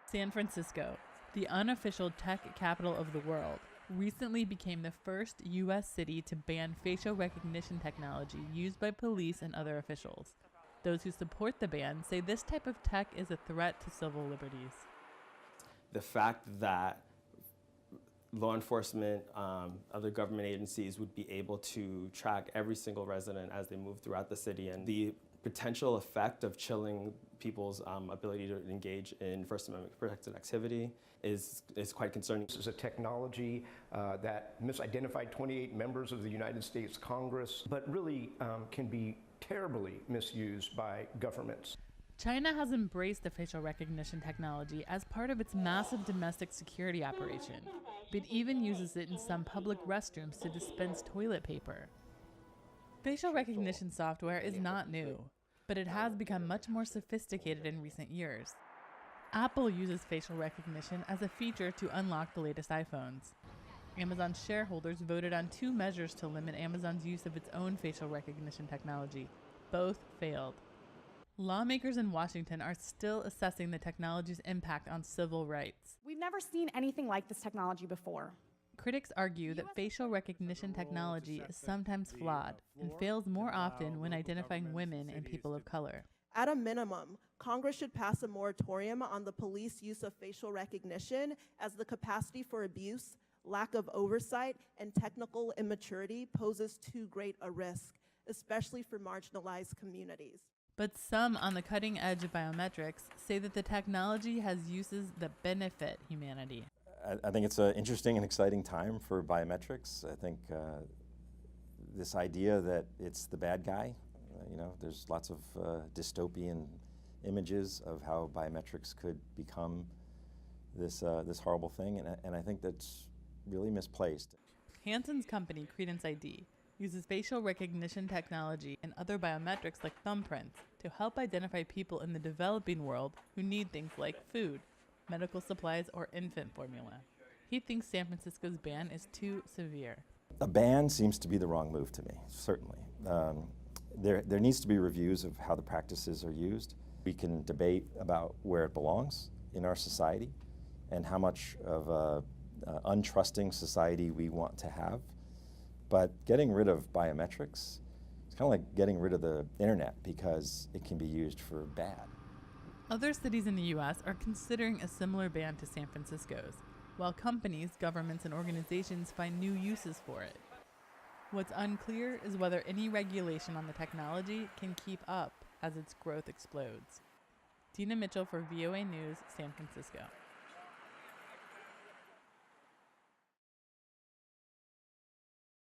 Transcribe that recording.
San Francisco, the unofficial tech capital of the world, recently became the first U.S. city to ban facial recognition technology used by police and other officials. Those who support the ban say this type of tech is a threat to civil liberties. The fact that law enforcement, other government agencies would be able to track every single resident as they move throughout the city, and the potential effect of chilling people's ability to engage in First Amendment protected activity is quite concerning. This is a technology that misidentified 28 members of the United States Congress, but really can be terribly misused by governments. China has embraced the facial recognition technology as part of its massive domestic security operation. It even uses it in some public restrooms to dispense toilet paper. Facial recognition software is not new, but it has become much more sophisticated in recent years. Apple uses facial recognition as a feature to unlock the latest iPhones. Amazon shareholders voted on 2 measures to limit Amazon's use of its own facial recognition technology. Both failed. Lawmakers in Washington are still assessing the technology's impact on civil rights. We've never seen anything like this technology before. Critics argue that facial recognition technology is sometimes flawed and fails more often when identifying women and people of color. At a minimum, Congress should pass a moratorium on the police use of facial recognition, as the capacity for abuse, lack of oversight, and technical immaturity poses too great a risk, especially for marginalized communities. But some on the cutting edge of biometrics say that the technology has uses that benefit humanity. I think it's an interesting and exciting time for biometrics. I think this idea that it's the bad guy, there's lots of dystopian images of how biometrics could become this horrible thing, and I think that's really misplaced. Hanson's company, Credence ID, uses facial recognition technology and other biometrics like thumbprints to help identify people in the developing world who need things like food, medical supplies, or infant formula. He thinks San Francisco's ban is too severe. A ban seems to be the wrong move to me, certainly. There needs to be reviews of how the practices are used. We can debate about where it belongs in our society and how much of a untrusting society we want to have. But getting rid of biometrics, it's kind of like getting rid of the internet because it can be used for bad. Other cities in the U.S. are considering a similar ban to San Francisco's, while companies, governments, and organizations find new uses for it. What's unclear is whether any regulation on the technology can keep up as its growth explodes. Deana Mitchell for VOA News, San Francisco.